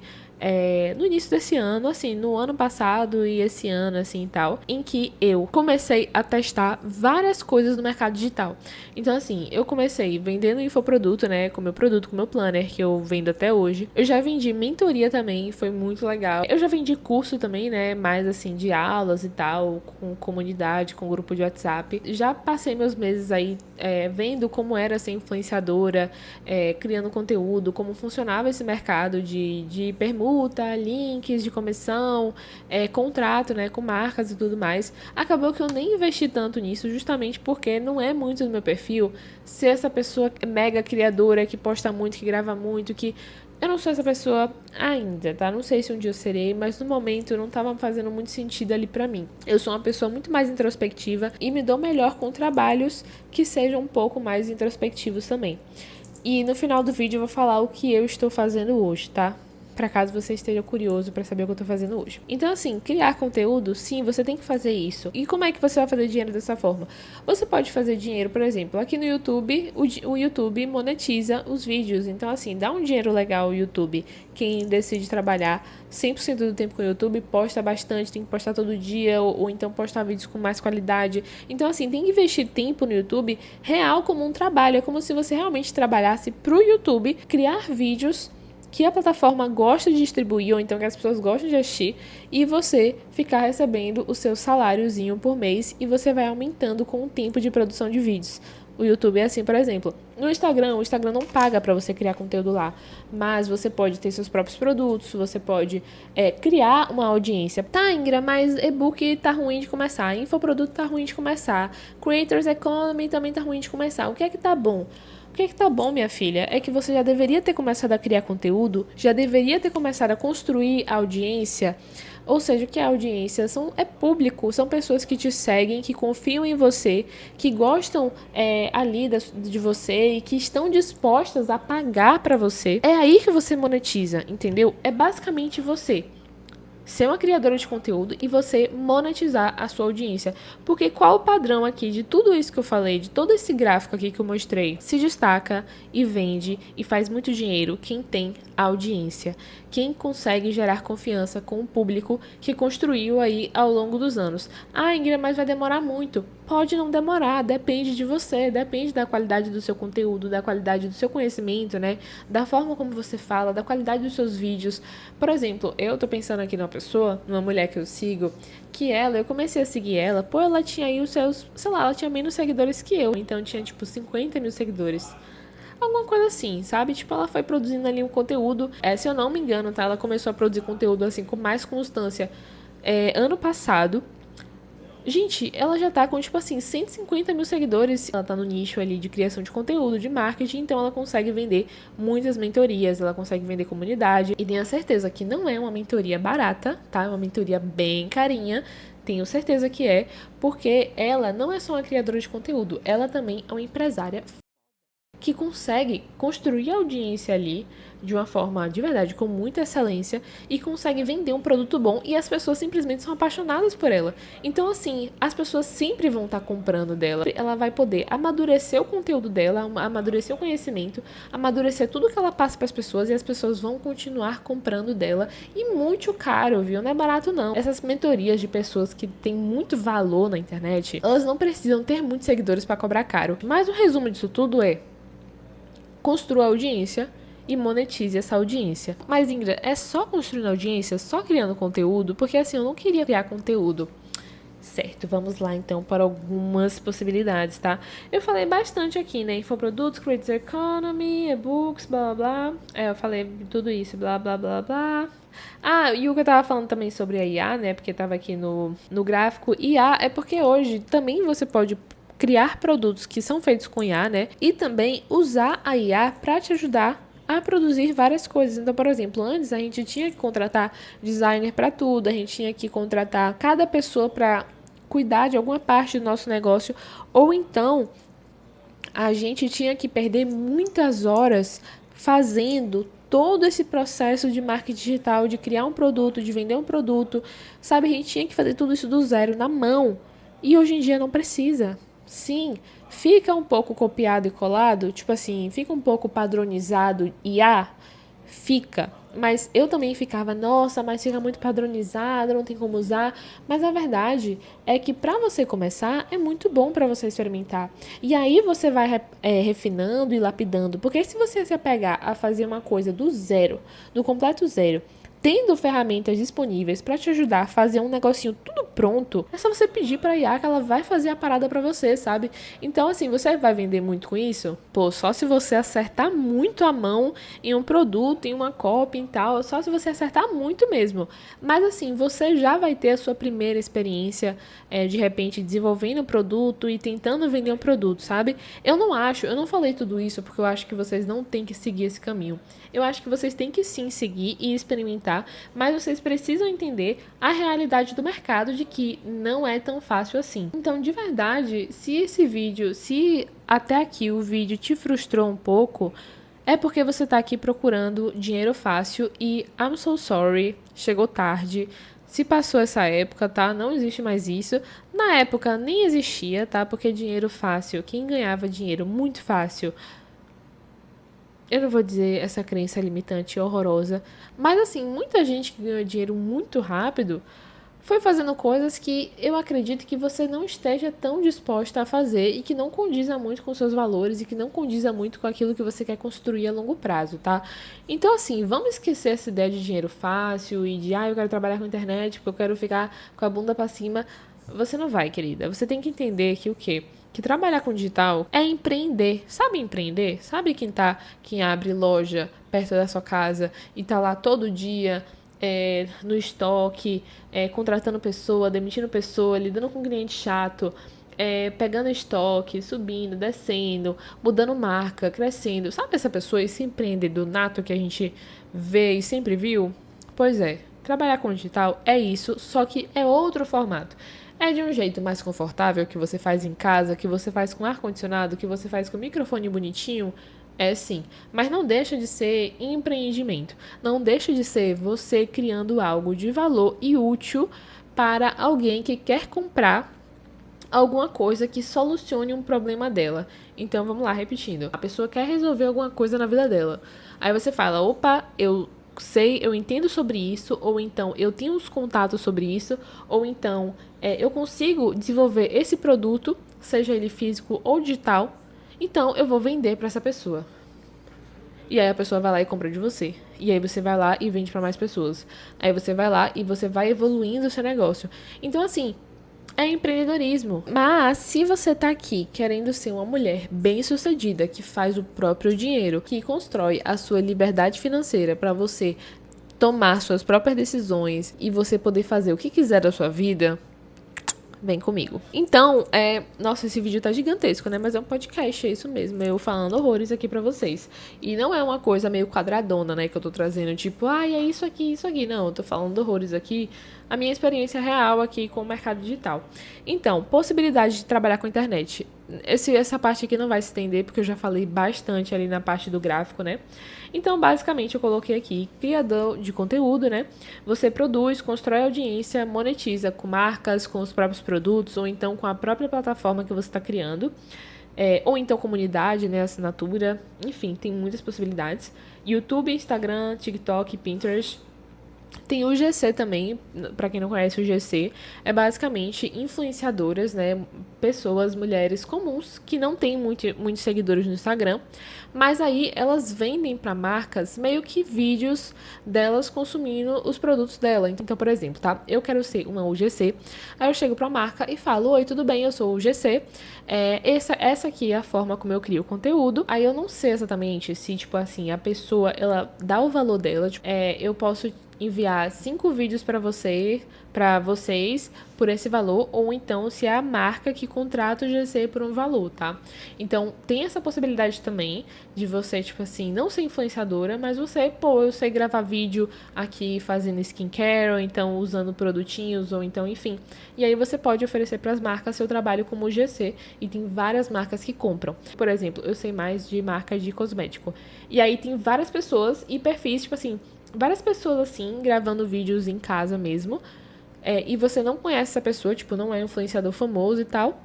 Speaker 1: no início desse ano, assim, no ano passado e esse ano, assim, e tal, em que eu comecei a testar várias coisas no mercado digital. Então, assim, eu comecei vendendo infoproduto, né, com meu produto, com meu planner, que eu vendo até hoje. Eu já vendi mentoria também, foi muito legal. Eu já vendi curso também, né, mais, assim, de aulas e tal, com comunidade, com grupo de WhatsApp. Já passei meus meses aí vendo como era ser influenciadora, criando conteúdo, como funcionava esse mercado de permuta, links de comissão, contrato, né, com marcas e tudo mais. Acabou que eu nem investi tanto nisso, justamente porque não é muito do meu perfil ser essa pessoa mega criadora que posta muito, que grava muito, que Eu não sou essa pessoa ainda, tá? Não sei se um dia eu serei, mas no momento não tava fazendo muito sentido ali pra mim. Eu sou uma pessoa muito mais introspectiva e me dou melhor com trabalhos que sejam um pouco mais introspectivos também. E no final do vídeo eu vou falar o que eu estou fazendo hoje, tá? Para caso você esteja curioso para saber o que eu tô fazendo hoje. Então, assim, criar conteúdo, sim, você tem que fazer isso. E como é que você vai fazer dinheiro dessa forma? Você pode fazer dinheiro, por exemplo, aqui no YouTube, o YouTube monetiza os vídeos. Então, assim, dá um dinheiro legal ao YouTube. Quem decide trabalhar 100% do tempo com o YouTube, posta bastante, tem que postar todo dia, ou então postar vídeos com mais qualidade. Então, assim, tem que investir tempo no YouTube real como um trabalho. É como se você realmente trabalhasse pro YouTube, criar vídeos que a plataforma gosta de distribuir, ou então que as pessoas gostam de assistir, e você ficar recebendo o seu saláriozinho por mês, e você vai aumentando com o tempo de produção de vídeos. O YouTube é assim, por exemplo. No Instagram, o Instagram não paga para você criar conteúdo lá, mas você pode ter seus próprios produtos, você pode criar uma audiência. Tá, Ingra, mas e-book tá ruim de começar, infoproduto tá ruim de começar, Creators Economy também tá ruim de começar. O que é que tá bom? O que é que tá bom, minha filha? É que você já deveria ter começado a criar conteúdo, já deveria ter começado a construir audiência. Ou seja, o que é audiência? É público, são pessoas que te seguem, que confiam em você, que gostam ali de você e que estão dispostas a pagar pra você. É aí que você monetiza, entendeu? É basicamente você ser uma criadora de conteúdo e você monetizar a sua audiência. Porque qual o padrão aqui de tudo isso que eu falei, de todo esse gráfico aqui que eu mostrei? Se destaca e vende e faz muito dinheiro quem tem audiência, quem consegue gerar confiança com o público que construiu aí ao longo dos anos. Ah, Ingrid, mas vai demorar muito. Pode não demorar, depende de você, depende da qualidade do seu conteúdo, da qualidade do seu conhecimento, né? Da forma como você fala, da qualidade dos seus vídeos. Por exemplo, eu tô pensando aqui numa pessoa, numa mulher que eu sigo, que eu comecei a seguir ela, pô, ela tinha aí os seus, sei lá, ela tinha menos seguidores que eu, então tinha tipo 50 mil seguidores. Alguma coisa assim, sabe? Tipo, ela foi produzindo ali um conteúdo. Se eu não me engano, tá? Ela começou a produzir conteúdo assim com mais constância ano passado. Gente, ela já tá com, tipo assim, 150 mil seguidores. Ela tá no nicho ali de criação de conteúdo, de marketing, então ela consegue vender muitas mentorias, ela consegue vender comunidade. E tenho a certeza que não é uma mentoria barata, tá? É uma mentoria bem carinha. Tenho certeza que é, porque ela não é só uma criadora de conteúdo, ela também é uma empresária que consegue construir a audiência ali de uma forma de verdade, com muita excelência, e consegue vender um produto bom e as pessoas simplesmente são apaixonadas por ela. Então, assim, as pessoas sempre vão estar comprando dela. Ela vai poder amadurecer o conteúdo dela, amadurecer o conhecimento, amadurecer tudo que ela passa para as pessoas e as pessoas vão continuar comprando dela. E muito caro, viu? Não é barato, não. Essas mentorias de pessoas que têm muito valor na internet, elas não precisam ter muitos seguidores para cobrar caro. Mas o resumo disso tudo é: construa audiência e monetize essa audiência. Mas, Ingrid, é só construindo audiência, só criando conteúdo? Porque assim, eu não queria criar conteúdo. Certo, vamos lá então para algumas possibilidades, tá? Eu falei bastante aqui, né? Infoprodutos, Creators Economy, e-books, blá blá blá. Eu falei tudo isso, blá blá blá blá. Ah, e o que eu tava falando também sobre a IA, né? Porque tava aqui no gráfico. IA é porque hoje também você pode criar produtos que são feitos com IA, né? E também usar a IA para te ajudar a produzir várias coisas. Então, por exemplo, antes a gente tinha que contratar designer para tudo, a gente tinha que contratar cada pessoa para cuidar de alguma parte do nosso negócio, ou então a gente tinha que perder muitas horas fazendo todo esse processo de marketing digital, de criar um produto, de vender um produto, sabe? A gente tinha que fazer tudo isso do zero, na mão. E hoje em dia não precisa. Sim, fica um pouco copiado e colado, tipo assim, fica um pouco padronizado fica. Mas eu também ficava, nossa, mas fica muito padronizado, não tem como usar. Mas a verdade é que para você começar, é muito bom para você experimentar. E aí você vai refinando e lapidando. Porque se você se apegar a fazer uma coisa do zero, do completo zero, tendo ferramentas disponíveis para te ajudar a fazer um negocinho tudo pronto, é só você pedir pra IA que ela vai fazer a parada pra você, sabe? Então, assim, você vai vender muito com isso? Pô, só se você acertar muito a mão em um produto, em uma copy e tal, só se você acertar muito mesmo. Mas, assim, você já vai ter a sua primeira experiência, de repente, desenvolvendo um produto e tentando vender um produto, sabe? Eu não falei tudo isso porque eu acho que vocês não têm que seguir esse caminho. Eu acho que vocês têm que sim seguir e experimentar, mas vocês precisam entender a realidade do mercado de que não é tão fácil assim. Então, de verdade, se até aqui o vídeo te frustrou um pouco, é porque você tá aqui procurando dinheiro fácil e I'm so sorry, chegou tarde. Se passou essa época, tá? Não existe mais isso. Na época nem existia, tá? Porque dinheiro fácil, quem ganhava dinheiro muito fácil, eu não vou dizer essa crença limitante horrorosa, mas assim, muita gente que ganhou dinheiro muito rápido foi fazendo coisas que eu acredito que você não esteja tão disposta a fazer e que não condiza muito com seus valores e que não condiza muito com aquilo que você quer construir a longo prazo, tá? Então, assim, vamos esquecer essa ideia de dinheiro fácil e de, eu quero trabalhar com internet porque eu quero ficar com a bunda pra cima. Você não vai, querida. Você tem que entender que o quê? Que trabalhar com digital é empreender. Sabe empreender? Sabe quem abre loja perto da sua casa e tá lá todo dia no estoque, contratando pessoa, demitindo pessoa, lidando com cliente chato, pegando estoque, subindo, descendo, mudando marca, crescendo. Sabe essa pessoa, esse empreendedor nato que a gente vê e sempre viu? Pois é, trabalhar com digital é isso, só que é outro formato. É de um jeito mais confortável, que você faz em casa, que você faz com ar-condicionado, que você faz com microfone bonitinho. É sim, mas não deixa de ser empreendimento. Não deixa de ser você criando algo de valor e útil para alguém que quer comprar alguma coisa que solucione um problema dela. Então vamos lá, repetindo. A pessoa quer resolver alguma coisa na vida dela. Aí você fala, opa, eu sei, eu entendo sobre isso, ou então eu tenho uns contatos sobre isso, ou então eu consigo desenvolver esse produto, seja ele físico ou digital, então eu vou vender para essa pessoa. E aí a pessoa vai lá e compra de você. E aí você vai lá e vende para mais pessoas. Aí você vai lá e você vai evoluindo o seu negócio. Então, assim, é empreendedorismo. Mas se você tá aqui querendo ser uma mulher bem-sucedida, que faz o próprio dinheiro, que constrói a sua liberdade financeira para você tomar suas próprias decisões e você poder fazer o que quiser da sua vida, vem comigo. Então, nossa, esse vídeo tá gigantesco, né? Mas é um podcast, é isso mesmo. Eu falando horrores aqui pra vocês. E não é uma coisa meio quadradona, né? Que eu tô trazendo, tipo, é isso aqui, isso aqui. Não, eu tô falando horrores aqui. A minha experiência real aqui com o mercado digital. Então, possibilidade de trabalhar com internet. Essa parte aqui não vai se estender, porque eu já falei bastante ali na parte do gráfico, né? Então, basicamente, eu coloquei aqui criador de conteúdo, né? Você produz, constrói audiência, monetiza com marcas, com os próprios produtos, ou então com a própria plataforma que você está criando. Ou então comunidade, né? Assinatura. Enfim, tem muitas possibilidades. YouTube, Instagram, TikTok, Pinterest. Tem o GC também, para quem não conhece o GC, é basicamente influenciadoras, né, pessoas, mulheres comuns, que não têm muitos seguidores no Instagram, mas aí elas vendem para marcas meio que vídeos delas consumindo os produtos dela. Então, por exemplo, tá, eu quero ser uma UGC, aí eu chego pra marca e falo, oi, tudo bem, eu sou o UGC, essa aqui é a forma como eu crio o conteúdo. Aí eu não sei exatamente se, tipo assim, a pessoa, ela dá o valor dela, tipo, eu posso enviar 5 vídeos para vocês por esse valor, ou então se é a marca que contrata o GC por um valor, tá? Então, tem essa possibilidade também de você, tipo assim, não ser influenciadora, mas você, eu sei gravar vídeo aqui fazendo skincare, ou então usando produtinhos, ou então, enfim. E aí você pode oferecer para as marcas seu trabalho como GC, e tem várias marcas que compram. Por exemplo, eu sei mais de marca de cosmético. E aí tem várias pessoas e perfis, tipo assim, várias pessoas assim, gravando vídeos em casa mesmo, e você não conhece essa pessoa, tipo, não é um influenciador famoso e tal,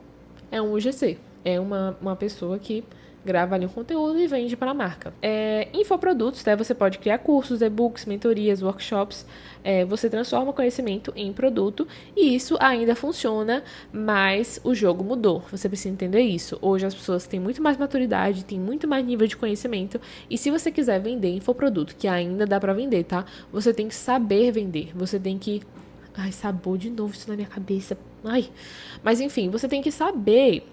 Speaker 1: é um UGC, é uma pessoa que grava ali um conteúdo e vende para a marca. Infoprodutos, né? Você pode criar cursos, e-books, mentorias, workshops. Você transforma o conhecimento em produto e isso ainda funciona, mas o jogo mudou. Você precisa entender isso. Hoje as pessoas têm muito mais maturidade, têm muito mais nível de conhecimento e se você quiser vender infoproduto, que ainda dá para vender, tá? Você tem que saber vender. Você tem que... Ai, sabor de novo isso na minha cabeça. Ai. Mas enfim, você tem que saber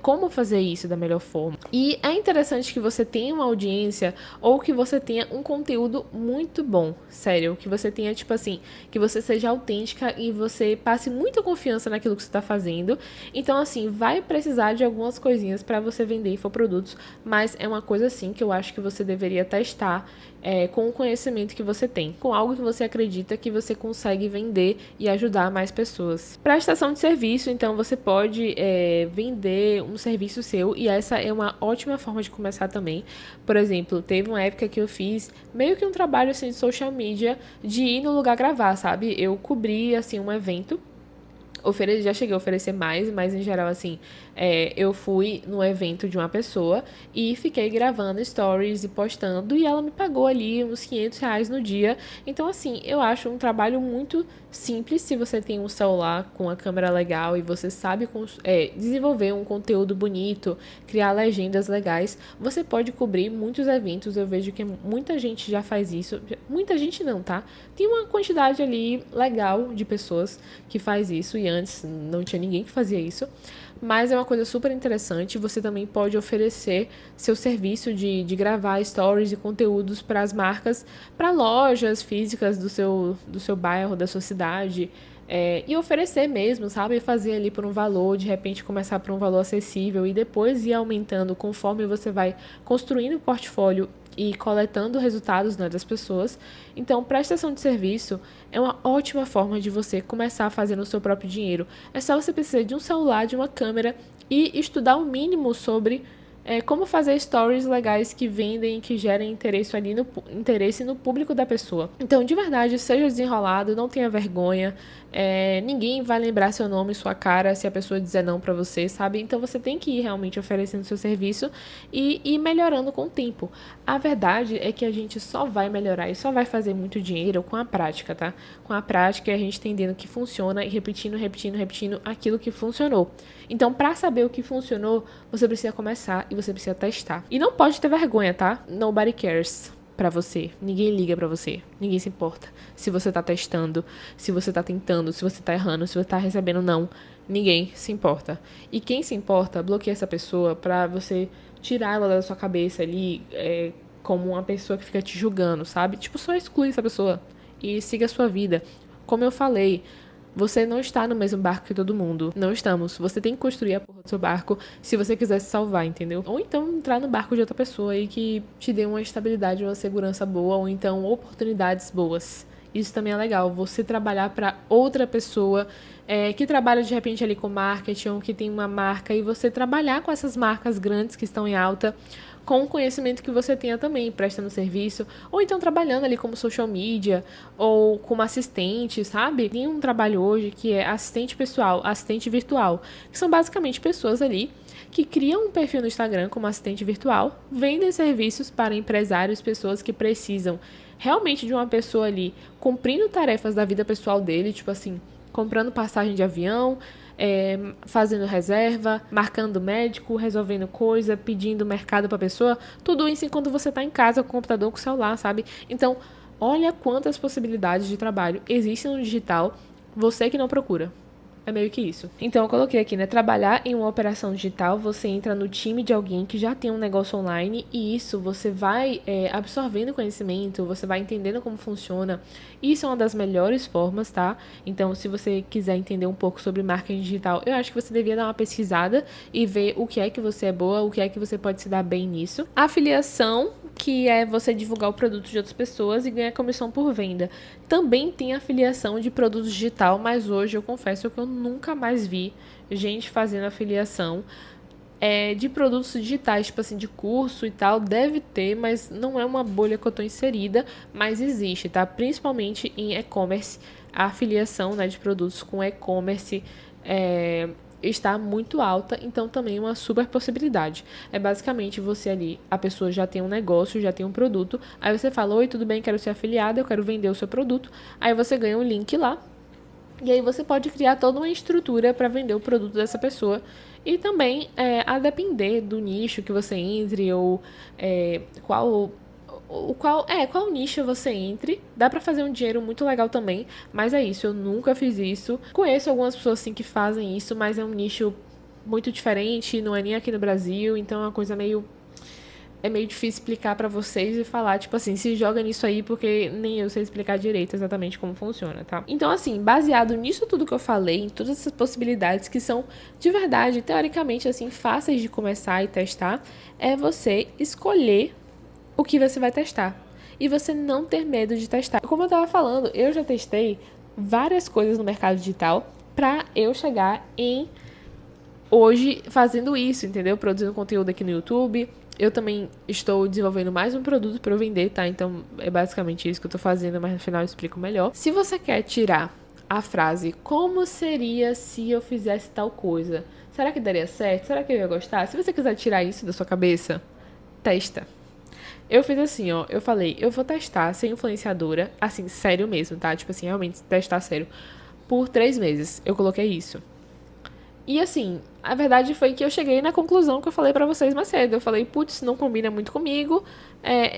Speaker 1: como fazer isso da melhor forma. E é interessante que você tenha uma audiência ou que você tenha um conteúdo muito bom, sério, que você tenha, tipo assim, que você seja autêntica e você passe muita confiança naquilo que você está fazendo. Então, assim, vai precisar de algumas coisinhas para você vender infoprodutos, mas é uma coisa, assim, que eu acho que você deveria testar com o conhecimento que você tem, com algo que você acredita que você consegue vender e ajudar mais pessoas. Prestação de serviço, então, você pode vender um serviço seu e essa é uma ótima forma de começar também. Por exemplo, teve uma época que eu fiz meio que um trabalho assim de social media de ir no lugar gravar, sabe? Eu cobri assim um evento. Já cheguei a oferecer mais, mas em geral, assim, eu fui no evento de uma pessoa e fiquei gravando stories e postando e ela me pagou ali uns R$ 500 no dia. Então, assim, eu acho um trabalho muito simples se você tem um celular com a câmera legal e você sabe desenvolver um conteúdo bonito, criar legendas legais, você pode cobrir muitos eventos. Eu vejo que muita gente já faz isso. Muita gente não, tá? Tem uma quantidade ali legal de pessoas que faz isso e antes não tinha ninguém que fazia isso, mas é uma coisa super interessante. Você também pode oferecer seu serviço de gravar stories e conteúdos para as marcas, para lojas físicas do seu bairro, da sua cidade, e oferecer mesmo, sabe? Fazer ali por um valor, de repente começar por um valor acessível e depois ir aumentando conforme você vai construindo o portfólio e coletando resultados, né, das pessoas. Então, prestação de serviço é uma ótima forma de você começar a fazer o seu próprio dinheiro. É só você precisar de um celular, de uma câmera e estudar o mínimo sobre como fazer stories legais que vendem, que gerem interesse no público da pessoa. Então, de verdade, seja desenrolado, não tenha vergonha. Ninguém vai lembrar seu nome e sua cara se a pessoa dizer não pra você, sabe? Então, você tem que ir realmente oferecendo seu serviço e ir melhorando com o tempo. A verdade é que a gente só vai melhorar e só vai fazer muito dinheiro com a prática, tá? Com a prática, a gente entendendo que funciona e repetindo aquilo que funcionou. Então, pra saber o que funcionou, você precisa começar e você precisa testar. E não pode ter vergonha, tá? Nobody cares pra você. Ninguém liga pra você. Ninguém se importa. Se você tá testando, se você tá tentando, se você tá errando, se você tá recebendo não. Ninguém se importa. E quem se importa, bloqueia essa pessoa pra você tirar ela da sua cabeça ali como uma pessoa que fica te julgando, sabe? Tipo, só exclui essa pessoa e siga a sua vida. Como eu falei, você não está no mesmo barco que todo mundo. Não estamos. Você tem que construir a porra do seu barco se você quiser se salvar, entendeu? Ou então entrar no barco de outra pessoa e que te dê uma estabilidade, uma segurança boa, ou então oportunidades boas. Isso também é legal. Você trabalhar para outra pessoa que trabalha de repente ali com marketing ou que tem uma marca e você trabalhar com essas marcas grandes que estão em alta com o conhecimento que você tenha também, prestando serviço, ou então trabalhando ali como social media, ou como assistente, sabe? Tem um trabalho hoje que é assistente pessoal, assistente virtual, que são basicamente pessoas ali que criam um perfil no Instagram como assistente virtual, vendem serviços para empresários, pessoas que precisam realmente de uma pessoa ali cumprindo tarefas da vida pessoal dele, tipo assim, comprando passagem de avião, fazendo reserva, marcando médico, resolvendo coisa, pedindo mercado pra pessoa, tudo isso enquanto você tá em casa com o computador, com o celular, sabe? Então, olha quantas possibilidades de trabalho existem no digital, você que não procura. É meio que isso. Então, eu coloquei aqui, né? Trabalhar em uma operação digital, você entra no time de alguém que já tem um negócio online e isso você vai absorvendo conhecimento, você vai entendendo como funciona. Isso é uma das melhores formas, tá? Então, se você quiser entender um pouco sobre marketing digital, eu acho que você devia dar uma pesquisada e ver o que é que você é boa, o que é que você pode se dar bem nisso. Afiliação, que é você divulgar o produto de outras pessoas e ganhar comissão por venda. Também tem afiliação de produtos digital, mas hoje eu confesso que eu nunca mais vi gente fazendo afiliação de produtos digitais, tipo assim, de curso e tal. Deve ter, mas não é uma bolha que eu tô inserida, mas existe, tá? Principalmente em e-commerce, a afiliação, né, de produtos com e-commerce está muito alta, então também é uma super possibilidade. É basicamente você ali, a pessoa já tem um negócio, já tem um produto, aí você fala, oi, tudo bem, quero ser afiliada, eu quero vender o seu produto, aí você ganha um link lá, e aí você pode criar toda uma estrutura para vender o produto dessa pessoa. E também, a depender do nicho que você entre, ou qual nicho você entre, dá pra fazer um dinheiro muito legal também, mas é isso, eu nunca fiz isso. Conheço algumas pessoas assim que fazem isso, mas é um nicho muito diferente, não é nem aqui no Brasil, então é uma coisa meio difícil explicar pra vocês e falar, tipo assim, se joga nisso aí, porque nem eu sei explicar direito exatamente como funciona, tá? Então, assim, baseado nisso tudo que eu falei, em todas essas possibilidades que são, de verdade, teoricamente, assim, fáceis de começar e testar, é você escolher o que você vai testar. E você não ter medo de testar. Como eu tava falando, eu já testei várias coisas no mercado digital pra eu chegar em hoje fazendo isso, entendeu? Produzindo conteúdo aqui no YouTube. Eu também estou desenvolvendo mais um produto para eu vender, tá? Então é basicamente isso que eu tô fazendo, mas no final eu explico melhor. Se você quer tirar a frase, como seria se eu fizesse tal coisa? Será que daria certo? Será que eu ia gostar? Se você quiser tirar isso da sua cabeça, testa. Eu fiz assim, ó, eu falei, eu vou testar ser influenciadora, assim, sério mesmo, tá? Tipo assim, realmente testar sério, por 3 meses. Eu coloquei isso. E assim, a verdade foi que eu cheguei na conclusão que eu falei pra vocês mais cedo. Eu falei, putz, não combina muito comigo,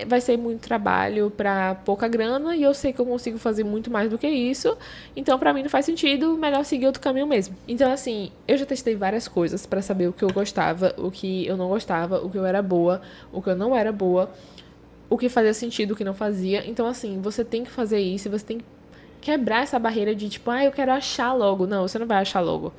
Speaker 1: vai ser muito trabalho pra pouca grana e eu sei que eu consigo fazer muito mais do que isso. Então, pra mim não faz sentido, melhor seguir outro caminho mesmo. Então, assim, eu já testei várias coisas pra saber o que eu gostava, o que eu não gostava, o que eu era boa, o que eu não era boa, o que fazia sentido, o que não fazia. Então, assim, você tem que fazer isso, você tem que quebrar essa barreira de tipo, eu quero achar logo. Não, você não vai achar logo.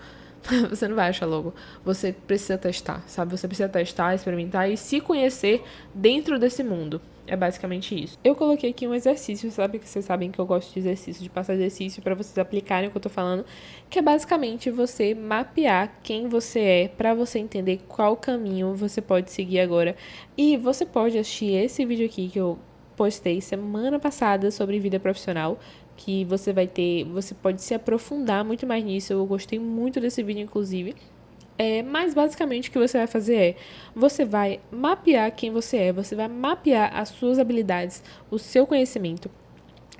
Speaker 1: Você não vai achar logo. Você precisa testar, sabe? Você precisa testar, experimentar e se conhecer dentro desse mundo. É basicamente isso. Eu coloquei aqui um exercício, sabe? Que vocês sabem que eu gosto de exercício, de passar exercício pra vocês aplicarem o que eu tô falando, que é basicamente você mapear quem você é pra você entender qual caminho você pode seguir agora. E você pode assistir esse vídeo aqui que eu postei semana passada sobre vida profissional, que você pode se aprofundar muito mais nisso. Eu gostei muito desse vídeo, inclusive. Mas basicamente o que você vai fazer você vai mapear quem você é, você vai mapear as suas habilidades, o seu conhecimento.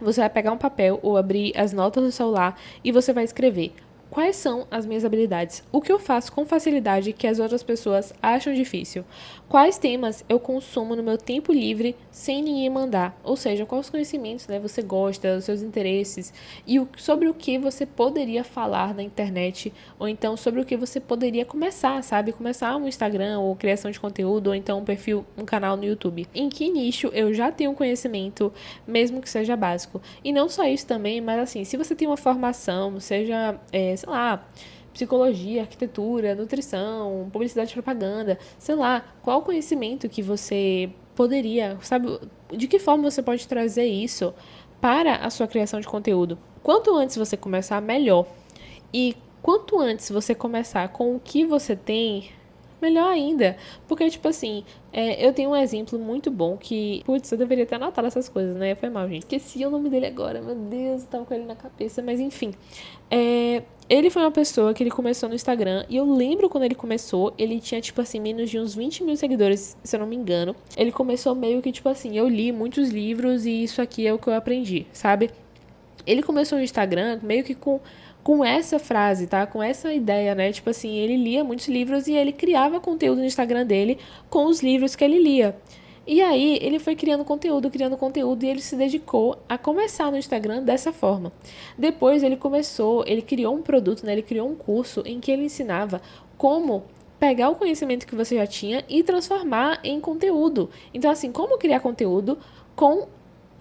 Speaker 1: Você vai pegar um papel ou abrir as notas do celular e você vai escrever: quais são as minhas habilidades? O que eu faço com facilidade que as outras pessoas acham difícil? Quais temas eu consumo no meu tempo livre sem ninguém mandar? Ou seja, quais conhecimentos você gosta, os seus interesses e sobre o que você poderia falar na internet, ou então sobre o que você poderia começar, sabe? Começar um Instagram ou criação de conteúdo, ou então um canal no YouTube. Em que nicho eu já tenho conhecimento, mesmo que seja básico. E não só isso também, mas assim, se você tem uma formação, seja, sei lá, psicologia, arquitetura, nutrição, publicidade e propaganda, sei lá, qual o conhecimento que você poderia, sabe, de que forma você pode trazer isso para a sua criação de conteúdo. Quanto antes você começar, melhor. E quanto antes você começar com o que você tem, melhor ainda. Porque, tipo assim, eu tenho um exemplo muito bom que... Putz, eu deveria ter anotado essas coisas, né? Foi mal, gente. Esqueci o nome dele agora. Meu Deus, eu tava com ele na cabeça. Mas, enfim. Ele foi uma pessoa que ele começou no Instagram. E eu lembro quando ele começou, ele tinha, tipo assim, menos de uns 20 mil seguidores, se eu não me engano. Ele começou meio que, tipo assim, eu li muitos livros e isso aqui é o que eu aprendi, sabe? Ele começou no Instagram meio que com essa frase, tá? Com essa ideia, né? Tipo assim, ele lia muitos livros e ele criava conteúdo no Instagram dele com os livros que ele lia. E aí, ele foi criando conteúdo e ele se dedicou a começar no Instagram dessa forma. Depois, ele criou um produto, né? Ele criou um curso em que ele ensinava como pegar o conhecimento que você já tinha e transformar em conteúdo. Então, assim, como criar conteúdo com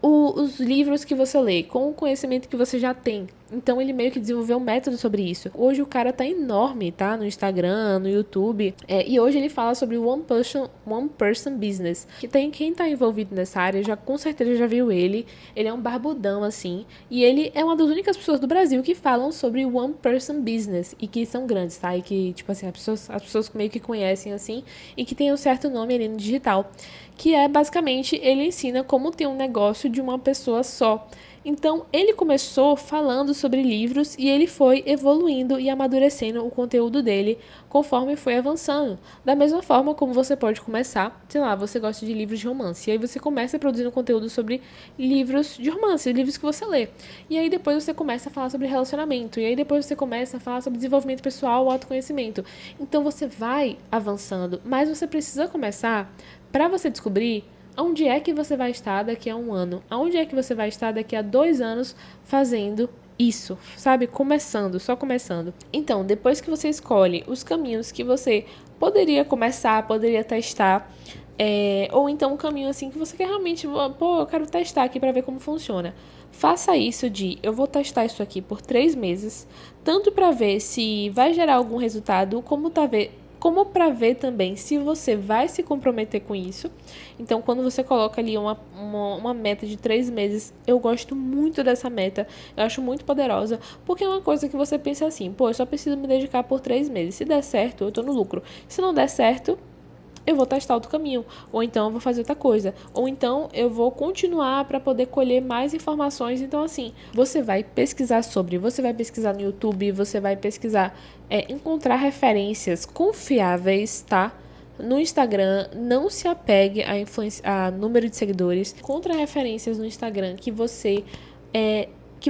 Speaker 1: os livros que você lê, com o conhecimento que você já tem. Então ele meio que desenvolveu um método sobre isso. Hoje o cara tá enorme, tá? No Instagram, no YouTube. E hoje ele fala sobre o One Person Business. Que tem quem tá envolvido nessa área, já com certeza já viu ele. Ele é um barbudão, assim. E ele é uma das únicas pessoas do Brasil que falam sobre o One Person Business. E que são grandes, tá? E que, tipo assim, as pessoas meio que conhecem, assim. E que tem um certo nome ali no digital. Que é, basicamente, ele ensina como ter um negócio de uma pessoa só. Então, ele começou falando sobre livros e ele foi evoluindo e amadurecendo o conteúdo dele conforme foi avançando. Da mesma forma como você pode começar, sei lá, você gosta de livros de romance, e aí você começa produzindo conteúdo sobre livros de romance, livros que você lê. E aí depois você começa a falar sobre relacionamento, e aí depois você começa a falar sobre desenvolvimento pessoal, autoconhecimento. Então você vai avançando, mas você precisa começar para você descobrir onde é que você vai estar daqui a 1 ano? Aonde é que você vai estar daqui a 2 anos fazendo isso, sabe? Começando, só começando. Então, depois que você escolhe os caminhos que você poderia começar, poderia testar, ou então um caminho assim que você quer realmente, pô, eu quero testar aqui para ver como funciona. Faça isso eu vou testar isso aqui por 3 meses, tanto para ver se vai gerar algum resultado, como para ver também se você vai se comprometer com isso. Então, quando você coloca ali uma meta de 3 meses, eu gosto muito dessa meta, eu acho muito poderosa, porque é uma coisa que você pensa assim, pô, eu só preciso me dedicar por 3 meses. Se der certo, eu tô no lucro. Se não der certo, eu vou testar outro caminho, ou então eu vou fazer outra coisa, ou então eu vou continuar para poder colher mais informações. Então, assim, você vai pesquisar no YouTube, você vai pesquisar, encontrar referências confiáveis, tá? No Instagram, não se apegue a número de seguidores. Encontre referências no Instagram que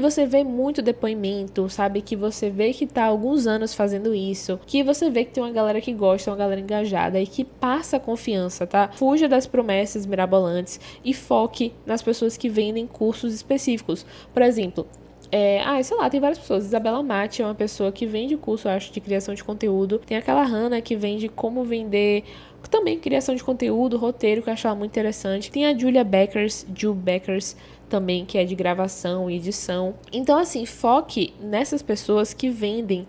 Speaker 1: você vê muito depoimento, sabe? Que você vê que tá há alguns anos fazendo isso, que você vê que tem uma galera que gosta, uma galera engajada e que passa confiança, tá? Fuja das promessas mirabolantes e foque nas pessoas que vendem cursos específicos. Por exemplo, sei lá, tem várias pessoas. Isabela Mati é uma pessoa que vende curso, eu acho, de criação de conteúdo. Tem aquela Hannah que vende como vender também criação de conteúdo, roteiro, que eu acho ela muito interessante. Tem a Julia Beckers, também, que é de gravação e edição. Então, assim, foque nessas pessoas que vendem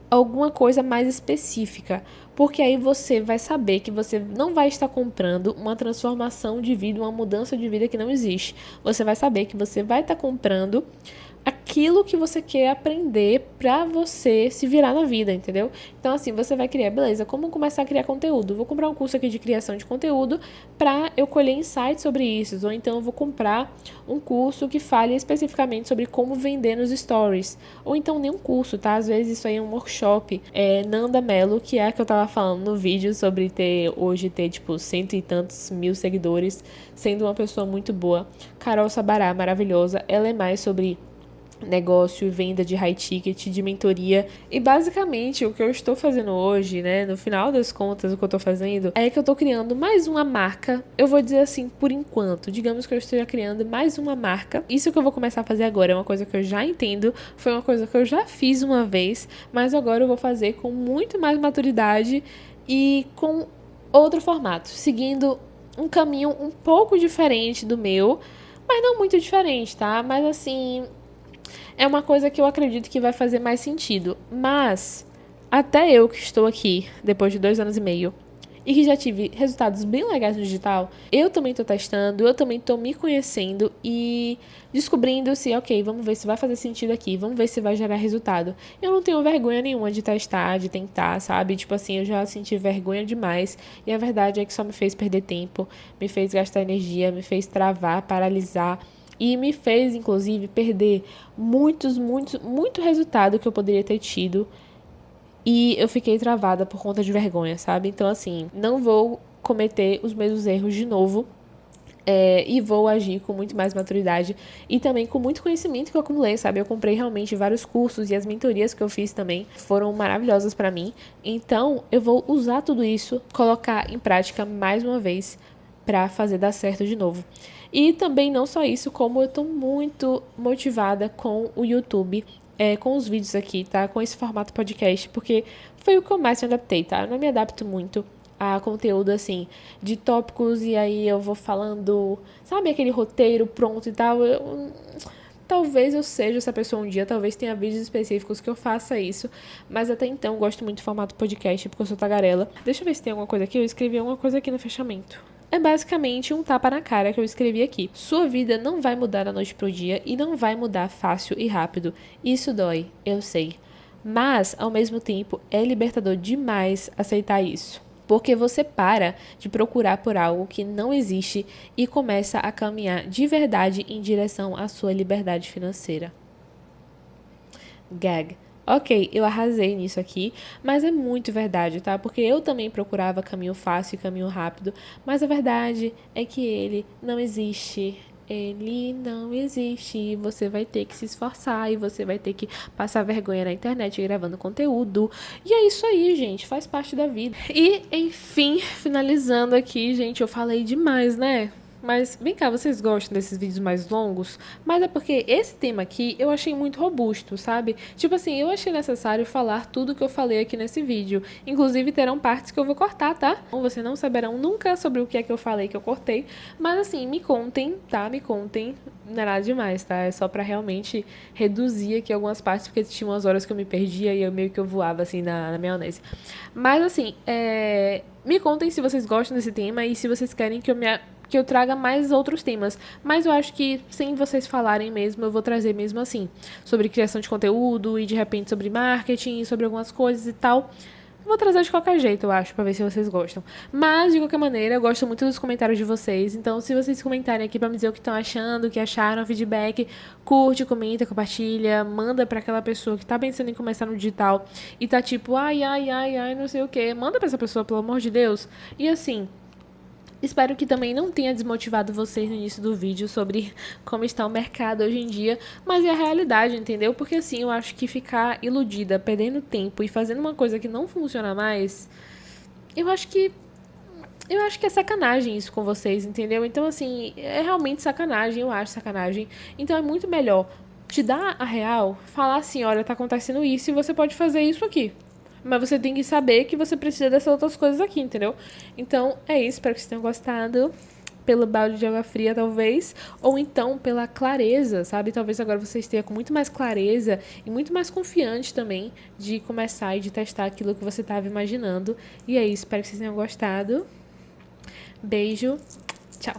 Speaker 1: alguma coisa mais específica, porque aí você vai saber que você não vai estar comprando uma transformação de vida, uma mudança de vida que não existe. Você vai saber que você vai estar comprando aquilo que você quer aprender pra você se virar na vida, entendeu? Então, assim, você vai criar, beleza, como começar a criar conteúdo? Vou comprar um curso aqui de criação de conteúdo pra eu colher insights sobre isso, ou então eu vou comprar um curso que fale especificamente sobre como vender nos stories, ou então nem um curso, tá? Às vezes isso aí é um workshop. Nanda Mello, que é a que eu tava falando no vídeo sobre hoje ter, tipo, 100 e tantos mil seguidores, sendo uma pessoa muito boa. Carol Sabará, maravilhosa, ela é mais sobre negócio e venda de high ticket, de mentoria. E basicamente o que eu estou fazendo hoje, né, no final das contas, o que eu estou fazendo é que eu estou criando mais uma marca. Eu vou dizer assim, por enquanto, digamos que eu esteja criando mais uma marca. Isso que eu vou começar a fazer agora é uma coisa que eu já entendo, foi uma coisa que eu já fiz uma vez, mas agora eu vou fazer com muito mais maturidade e com outro formato, seguindo um caminho um pouco diferente do meu, mas não muito diferente, tá? Mas assim, é uma coisa que eu acredito que vai fazer mais sentido. Mas, até eu que estou aqui, depois de 2 anos e meio, e que já tive resultados bem legais no digital, eu também tô testando, eu também tô me conhecendo e descobrindo se, ok, vamos ver se vai fazer sentido aqui, vamos ver se vai gerar resultado. Eu não tenho vergonha nenhuma de testar, de tentar, sabe? Tipo assim, eu já senti vergonha demais e a verdade é que só me fez perder tempo, me fez gastar energia, me fez travar, paralisar. E me fez, inclusive, perder muito resultado que eu poderia ter tido. E eu fiquei travada por conta de vergonha, sabe? Então, assim, não vou cometer os mesmos erros de novo. E vou agir com muito mais maturidade e também com muito conhecimento que eu acumulei, sabe? Eu comprei realmente vários cursos e as mentorias que eu fiz também foram maravilhosas pra mim. Então, eu vou usar tudo isso, colocar em prática mais uma vez pra fazer dar certo de novo. E também não só isso, como eu tô muito motivada com o YouTube, com os vídeos aqui, tá? Com esse formato podcast, porque foi o que eu mais me adaptei, tá? Eu não me adapto muito a conteúdo, assim, de tópicos, e aí eu vou falando, sabe, aquele roteiro pronto e tal. Talvez eu seja essa pessoa um dia, talvez tenha vídeos específicos que eu faça isso, mas até então eu gosto muito do formato podcast, porque eu sou tagarela. Deixa eu ver se tem alguma coisa aqui, eu escrevi alguma coisa aqui no fechamento. É basicamente um tapa na cara que eu escrevi aqui. Sua vida não vai mudar da noite pro dia e não vai mudar fácil e rápido. Isso dói, eu sei. Mas, ao mesmo tempo, é libertador demais aceitar isso. Porque você para de procurar por algo que não existe e começa a caminhar de verdade em direção à sua liberdade financeira. Gag. Ok, eu arrasei nisso aqui, mas é muito verdade, tá? Porque eu também procurava caminho fácil e caminho rápido, mas a verdade é que ele não existe. Ele não existe. Você vai ter que se esforçar e você vai ter que passar vergonha na internet gravando conteúdo. E é isso aí, gente. Faz parte da vida. E, enfim, finalizando aqui, gente, eu falei demais, né? Mas vem cá, vocês gostam desses vídeos mais longos? Mas é porque esse tema aqui eu achei muito robusto, sabe? Tipo assim, eu achei necessário falar tudo que eu falei aqui nesse vídeo. Inclusive terão partes que eu vou cortar, tá? Então, vocês não saberão nunca sobre o que é que eu falei que eu cortei. Mas assim, me contem, tá? Me contem. Não é nada demais, tá? É só pra realmente reduzir aqui algumas partes, porque tinha umas horas que eu me perdia e eu meio que eu voava assim na maionese. Mas assim, me contem se vocês gostam desse tema e se vocês querem que eu traga mais outros temas. Mas eu acho que, sem vocês falarem mesmo, eu vou trazer mesmo assim. Sobre criação de conteúdo e, de repente, sobre marketing, sobre algumas coisas e tal. Vou trazer de qualquer jeito, eu acho, pra ver se vocês gostam. Mas, de qualquer maneira, eu gosto muito dos comentários de vocês. Então, se vocês comentarem aqui pra me dizer o que estão achando, o que acharam, feedback, curte, comenta, compartilha, manda pra aquela pessoa que tá pensando em começar no digital e tá tipo, ai, não sei o que. Manda pra essa pessoa, pelo amor de Deus. E assim, espero que também não tenha desmotivado vocês no início do vídeo sobre como está o mercado hoje em dia, mas é a realidade, entendeu? Porque assim, eu acho que ficar iludida, perdendo tempo e fazendo uma coisa que não funciona mais, eu acho que é sacanagem isso com vocês, entendeu? Então assim, é realmente sacanagem, eu acho sacanagem. Então é muito melhor te dar a real, falar assim, olha, tá acontecendo isso e você pode fazer isso aqui. Mas você tem que saber que você precisa dessas outras coisas aqui, entendeu? Então, é isso. Espero que vocês tenham gostado. Pelo balde de água fria, talvez. Ou então, pela clareza, sabe? Talvez agora você esteja com muito mais clareza e muito mais confiante também de começar e de testar aquilo que você estava imaginando. E é isso. Espero que vocês tenham gostado. Beijo. Tchau.